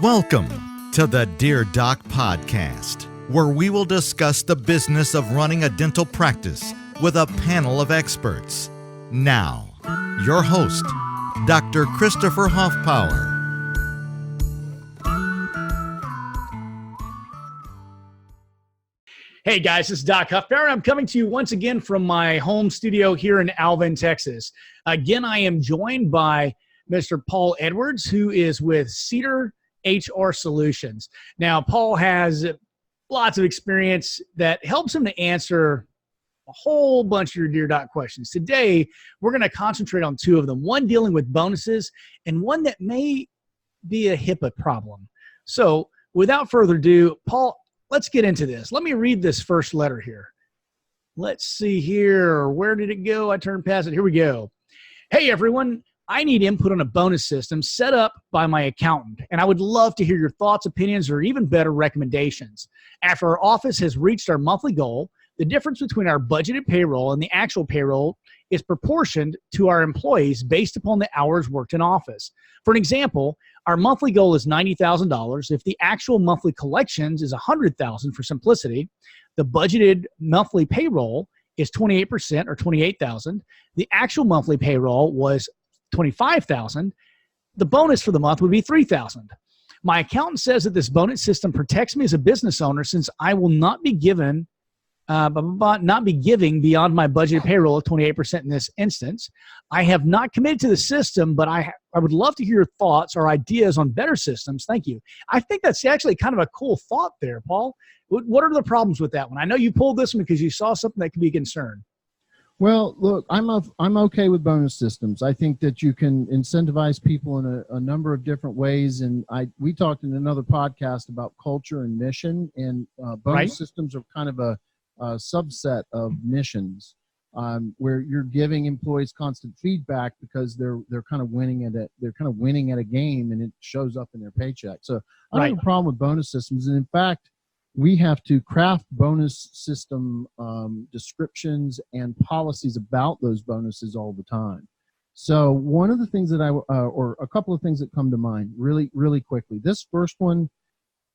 Welcome to the Dear Doc podcast, where we will discuss the business of running a dental practice with a panel of experts. Now, your host, Dr. Christopher Hoffpower. Hey guys, this is Doc Hoffpower. I'm coming to you once again from my home studio here in Alvin, Texas. Again, I am joined by Mr. Paul Edwards, who is with CEDR HR Solutions. Now, Paul has lots of experience that helps him to answer a whole bunch of your Dear Doc questions. Today, we're going to concentrate on two of them, one dealing with bonuses and one that may be a HIPAA problem. So without further ado, Paul, let's get into this. Let me read this first letter here. Let's see here. Where did it go? I turned past it. Here we go. Hey, everyone. I need input on a bonus system set up by my accountant, and I would love to hear your thoughts, opinions, or even better recommendations. After our office has reached our monthly goal, the difference between our budgeted payroll and the actual payroll is proportioned to our employees based upon the hours worked in office. For an example, our monthly goal is $90,000. If the actual monthly collections is $100,000 for simplicity, the budgeted monthly payroll is 28% or $28,000. The actual monthly payroll was $25,000. The bonus for the month would be $3,000. My accountant says that this bonus system protects me as a business owner since I will not be giving beyond my budgeted payroll of 28% in this instance. I have not committed to the system, but I would love to hear your thoughts or ideas on better systems. Thank you. I think that's actually kind of a cool thought there, Paul. What are the problems with that one? I know you pulled this one because you saw something that could be a concern. Well, look, I'm okay with bonus systems. I think that you can incentivize people in a number of different ways. And we talked in another podcast about culture and mission, and bonus systems are kind of a subset of missions, where you're giving employees constant feedback because they're kind of winning at a game, and it shows up in their paycheck. So I don't have a problem with bonus systems, and in fact, we have to craft bonus system descriptions and policies about those bonuses all the time. So one of the things that or a couple of things that come to mind really, really quickly. This first one,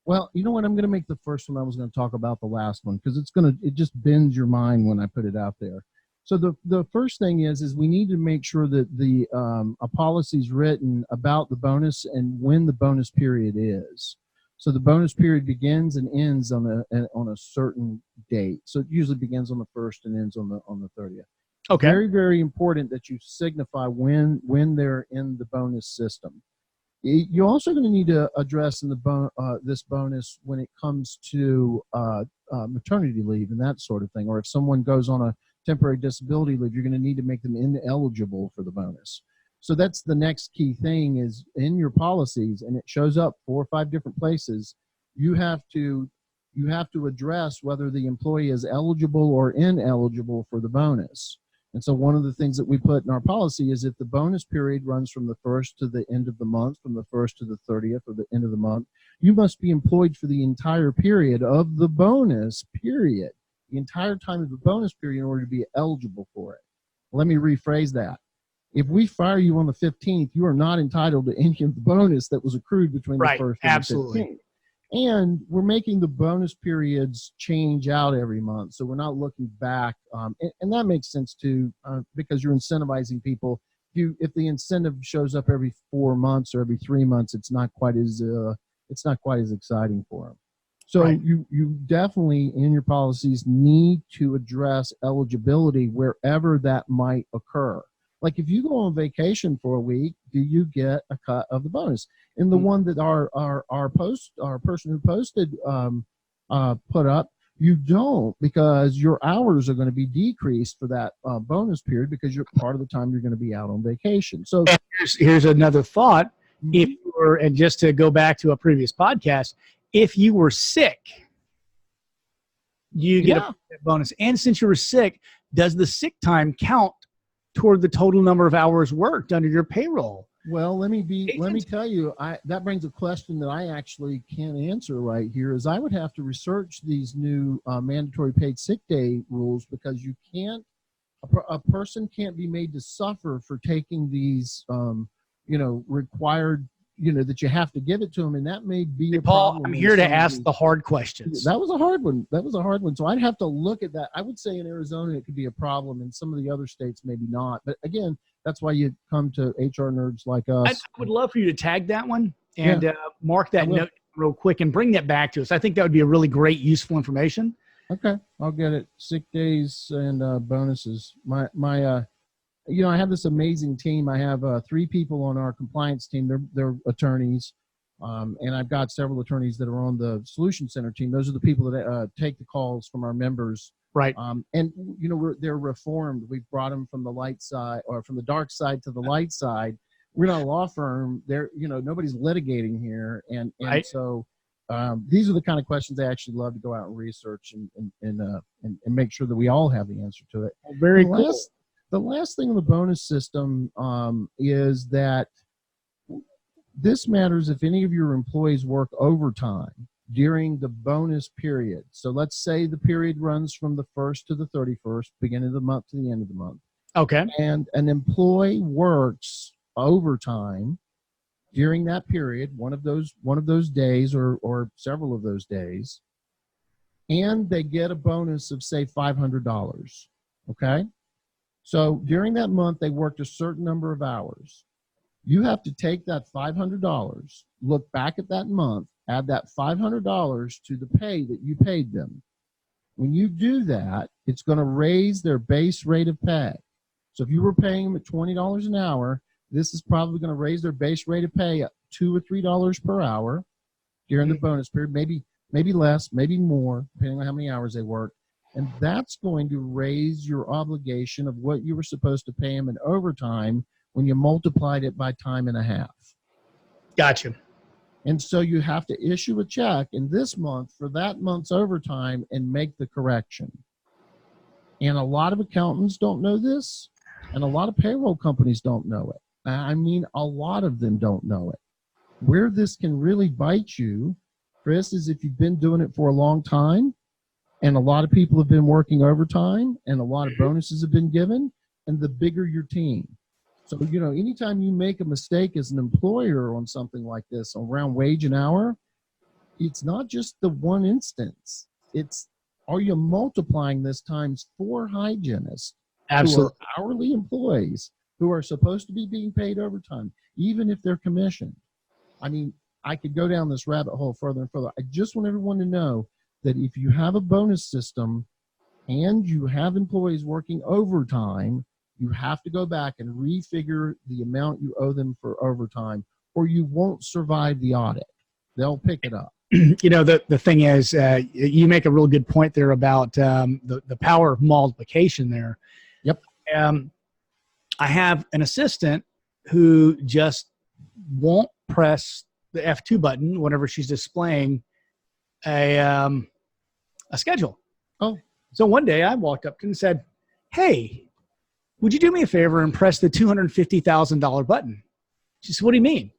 well, you know what? I'm going to make the first one. I was going to talk about the last one because it just bends your mind when I put it out there. So the first thing is we need to make sure that a policy is written about the bonus and when the bonus period is. So the bonus period begins and ends on a certain date. So it usually begins on the 1st and ends on the 30th. Okay. Very, very important that you signify when they're in the bonus system. You're also going to need to address this bonus when it comes to maternity leave and that sort of thing. Or if someone goes on a temporary disability leave, you're going to need to make them ineligible for the bonus. So that's the next key thing is in your policies, and it shows up 4 or 5 different places. You have to address whether the employee is eligible or ineligible for the bonus. And so one of the things that we put in our policy is if the bonus period runs from the 1st to the end of the month, from the 1st to the 30th or the end of the month, you must be employed for the entire period of the bonus period, the entire time of the bonus period in order to be eligible for it. Let me rephrase that. If we fire you on the 15th, you are not entitled to any of the bonus that was accrued between the 1st and the 15th. And we're making the bonus periods change out every month, so we're not looking back. And that makes sense too, because you're incentivizing people. If the incentive shows up every 4 months or every 3 months, it's not quite as exciting for them. So you definitely in your policies need to address eligibility wherever that might occur. Like if you go on vacation for a week, do you get a cut of the bonus? And the one that our person who posted put up, you don't, because your hours are going to be decreased for that bonus period because you're part of the time you're going to be out on vacation. So here's another thought. If you were, and just to go back to a previous podcast, if you were sick, you get a bonus. And since you were sick, does the sick time count toward the total number of hours worked under your payroll? Well, let me tell you, that brings a question that I actually can't answer right here. Is I would have to research these new mandatory paid sick day rules because you can't, a person can't be made to suffer for taking these, required that you have to give it to them, and that may be a Paul, problem. I'm here to ask the hard questions. That was a hard one. So I'd have to look at that. I would say in Arizona it could be a problem. In some of the other states, maybe not. But again, that's why you come to HR nerds like us. I would love for you to tag that one and mark that note real quick and bring that back to us. I think that would be a really great, useful information. Okay, I'll get it. Sick days and bonuses. I have this amazing team. I have 3 people on our compliance team. They're attorneys, and I've got several attorneys that are on the Solution Center team. Those are the people that take the calls from our members. Right. And they're reformed. We've brought them from the light side, or from the dark side to the light side. We're not a law firm. Nobody's litigating here, and right. So these are the kind of questions I actually love to go out and research and make sure that we all have the answer to it. Very cool. The last thing in the bonus system is that this matters if any of your employees work overtime during the bonus period. So let's say the period runs from the 1st to the 31st, beginning of the month to the end of the month. Okay. And an employee works overtime during that period, one of those days or several of those days, and they get a bonus of, say, $500. Okay? So during that month, they worked a certain number of hours. You have to take that $500, look back at that month, add that $500 to the pay that you paid them. When you do that, it's going to raise their base rate of pay. So if you were paying them at $20 an hour, this is probably going to raise their base rate of pay up $2 or $3 per hour during the bonus period, maybe less, maybe more, depending on how many hours they work. And that's going to raise your obligation of what you were supposed to pay them in overtime when you multiplied it by time and a half. Gotcha. And so you have to issue a check in this month for that month's overtime and make the correction. And a lot of accountants don't know this, and a lot of payroll companies don't know it. I mean, a lot of them don't know it. Where this can really bite you, Chris, is if you've been doing it for a long time, and a lot of people have been working overtime, and a lot of bonuses have been given, and the bigger your team. So, anytime you make a mistake as an employer on something like this, around wage and hour, it's not just the one instance. It's, are you multiplying this times 4 hygienists who are hourly employees who are supposed to be being paid overtime, even if they're commissioned? I mean, I could go down this rabbit hole further and further. I just want everyone to know that if you have a bonus system and you have employees working overtime, you have to go back and refigure the amount you owe them for overtime, or you won't survive the audit. They'll pick it up. The thing is, you make a real good point there about the power of multiplication there. Yep. I have an assistant who just won't press the F2 button whenever she's displaying a schedule. Oh. So one day I walked up to her and said, "Hey, would you do me a favor and press the $250,000 button?" She said, "What do you mean?"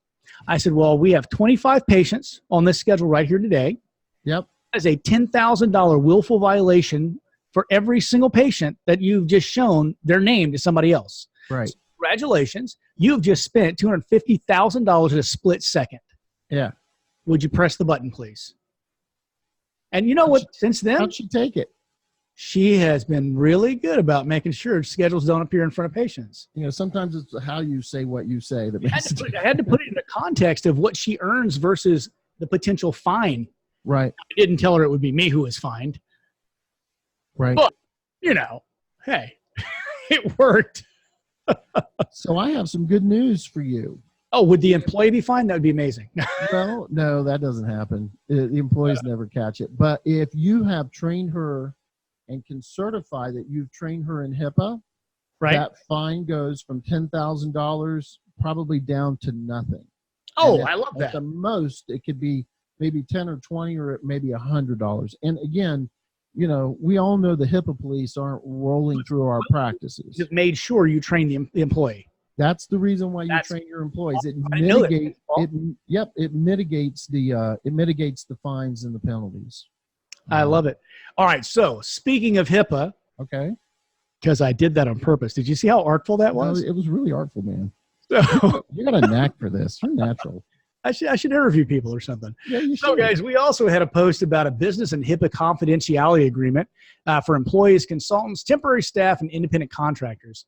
I said, "Well, we have 25 patients on this schedule right here today. Yep. That's a $10,000 willful violation for every single patient that you've just shown their name to somebody else. Right. So congratulations. You've just spent $250,000 in a split second. Yeah. Would you press the button, please?" And you know what? Since then, how'd she take it? She has been really good about making sure schedules don't appear in front of patients. Sometimes it's how you say what you say that I makes it. had to put it in the context of what she earns versus the potential fine. Right. I didn't tell her it would be me who was fined. Right. But, hey, it worked. So I have some good news for you. Oh, would the employee be fined? That would be amazing. No, that doesn't happen. The employees never catch it. But if you have trained her and can certify that you've trained her in HIPAA, right, that fine goes from $10,000 probably down to nothing. Oh, I love that. At the most, it could be maybe 10 or 20 or maybe $100. And again, we all know the HIPAA police aren't rolling through our practices. Just made sure you train the employee. That's the reason why you train your employees. It mitigates the fines and the penalties. I love it. All right. So speaking of HIPAA, okay, because I did that on purpose. Did you see how artful that was? No, it was really artful, man. So you got a knack for this. You're natural. I should interview people or something. Yeah, you So, should. guys, we also had a post about a business and HIPAA confidentiality agreement for employees, consultants, temporary staff, and independent contractors.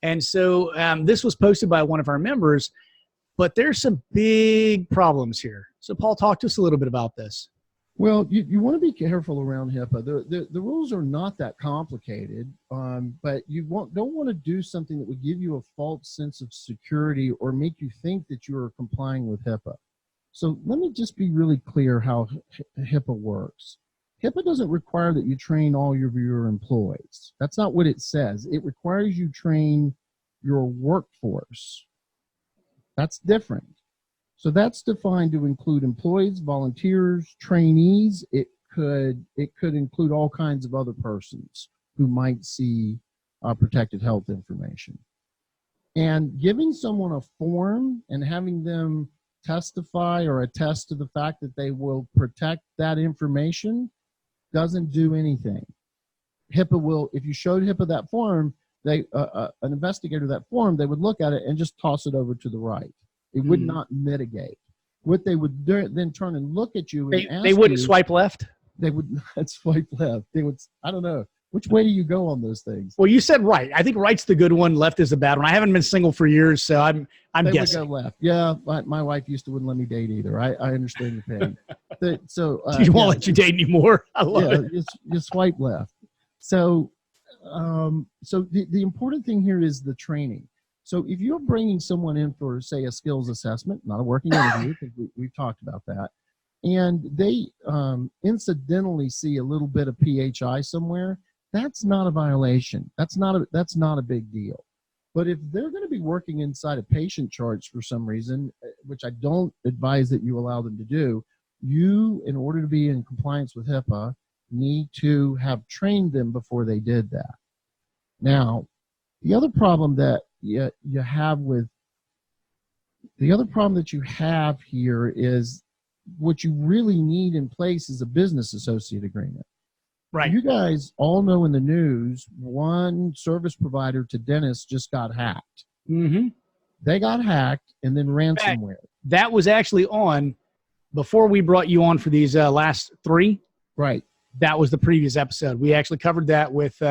And so this was posted by one of our members, but there's some big problems here. So, Paul, talk to us a little bit about this. Well, you want to be careful around HIPAA. The rules are not that complicated, but you don't want to do something that would give you a false sense of security or make you think that you are complying with HIPAA. So let me just be really clear how HIPAA works. HIPAA doesn't require that you train all of your employees. That's not what it says. It requires you train your workforce. That's different. So that's defined to include employees, volunteers, trainees. It could include all kinds of other persons who might see protected health information. And giving someone a form and having them testify or attest to the fact that they will protect that information doesn't do anything. HIPAA will, if you showed HIPAA that form, an investigator that form, they would look at it and just toss it over to the right. It would not mitigate. What they would then turn and look at you and ask they wouldn't you, swipe left? They would not swipe left. They would, I don't know. Which way do you go on those things? Well, you said right. I think right's the good one. Left is the bad one. I haven't been single for years, so I'm They guessing. would go left. Yeah, my wife wouldn't let me date either. I understand your pain. She won't let you date anymore. I love it. You swipe left. So the important thing here is the training. So if you're bringing someone in for, say, a skills assessment, not a working interview, because we've talked about that, and they incidentally see a little bit of PHI somewhere, that's not a violation. That's not a big deal. But if they're going to be working inside of patient charts for some reason, which I don't advise that you allow them to do, you, in order to be in compliance with HIPAA, need to have trained them before they did that. Now, the other problem that you have here is what you really need in place is a business associate agreement. Right. You guys all know in the news, one service provider to dentists just got hacked. Mm-hmm. They got hacked and then ransomware. That was actually on before we brought you on for these last three. Right. That was the previous episode. We actually covered that with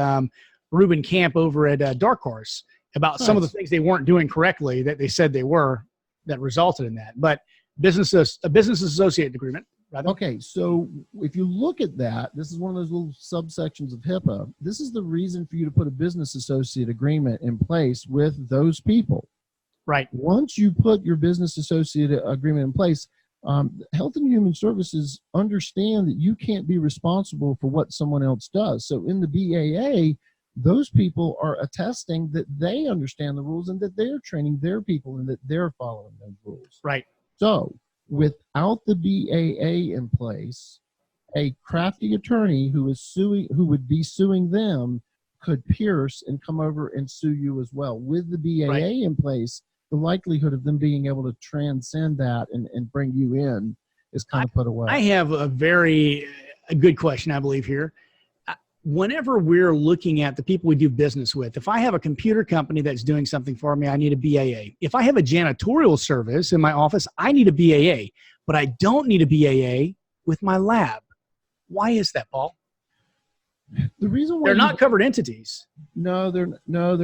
Ruben Camp over at Dark Horse about some of the things they weren't doing correctly that they said they were that resulted in that. But a business associate agreement. Rather. Okay, so if you look at that, this is one of those little subsections of HIPAA. This is the reason for you to put a business associate agreement in place with those people. Right. Once you put your business associate agreement in place, Health and Human Services understand that you can't be responsible for what someone else does. So in the BAA, those people are attesting that they understand the rules and that they're training their people and that they're following those rules. Right. So without the BAA in place, a crafty attorney who would be suing them could pierce and come over and sue you as well. With the BAA in place, the likelihood of them being able to transcend that and bring you in is kind of put away. I have a good question, I believe, here. Whenever we're looking at the people we do business with, if I have a computer company that's doing something for me, I need a BAA. If I have a janitorial service in my office, I need a BAA, but I don't need a BAA with my lab. Why is that, Paul? The reason why they're not covered entities. No, they're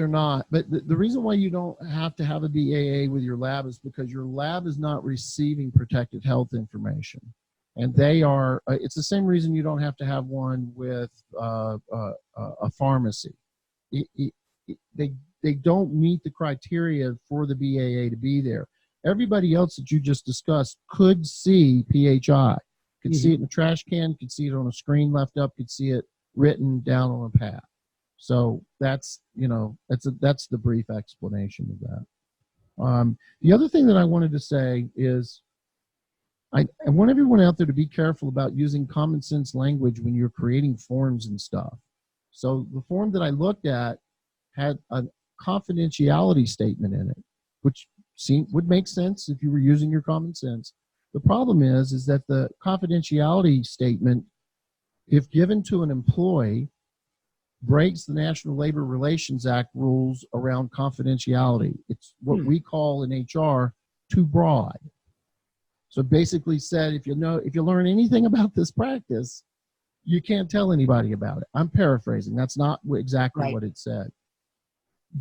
not. But the reason why you don't have to have a BAA with your lab is because your lab is not receiving protected health information. And they are, it's the same reason you don't have to have one with a pharmacy. They don't meet the criteria for the BAA to be there. Everybody else that you just discussed could see PHI, could see it in a trash can, could see it on a screen left up, could see it written down on a pad. So that's the brief explanation of that. The other thing that I wanted to say is, I want everyone out there to be careful about using common sense language when you're creating forms and stuff. So the form that I looked at had a confidentiality statement in it, which would make sense if you were using your common sense. The problem is that the confidentiality statement, if given to an employee, breaks the National Labor Relations Act rules around confidentiality. It's what we call in HR too broad. So basically said, if you learn anything about this practice, you can't tell anybody about it. I'm paraphrasing. That's not exactly Right. what it said.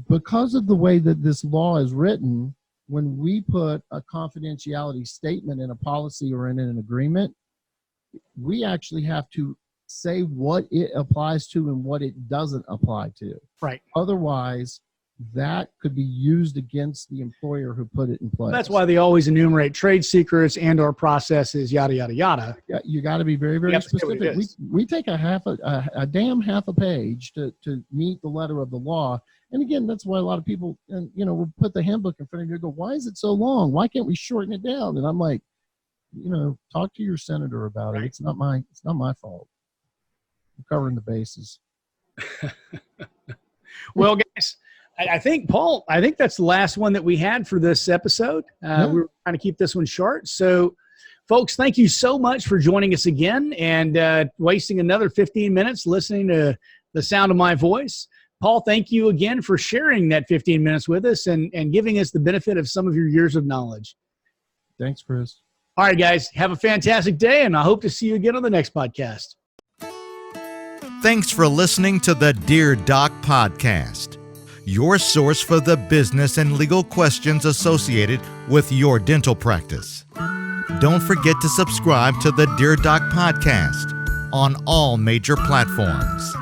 Because of the way that this law is written, when we put a confidentiality statement in a policy or in an agreement, we actually have to say what it applies to and what it doesn't apply to. Right. Otherwise, that could be used against the employer who put it in place. That's why they always enumerate trade secrets and/or processes, yada yada yada. Yeah, you got to be very, very specific. We take a damn half a page to meet the letter of the law. And again, that's why a lot of people, will put the handbook in front of you and go, "Why is it so long? Why can't we shorten it down?" And I'm like, talk to your senator about it. It's not my fault. I'm covering the bases. Well, guys, I think, Paul, that's the last one that we had for this episode. We were trying to keep this one short. So, folks, thank you so much for joining us again and wasting another 15 minutes listening to the sound of my voice. Paul, thank you again for sharing that 15 minutes with us and giving us the benefit of some of your years of knowledge. Thanks, Chris. All right, guys, have a fantastic day, and I hope to see you again on the next podcast. Thanks for listening to the Dear Doc podcast, your source for the business and legal questions associated with your dental practice. Don't forget to subscribe to the Dear Doc podcast on all major platforms.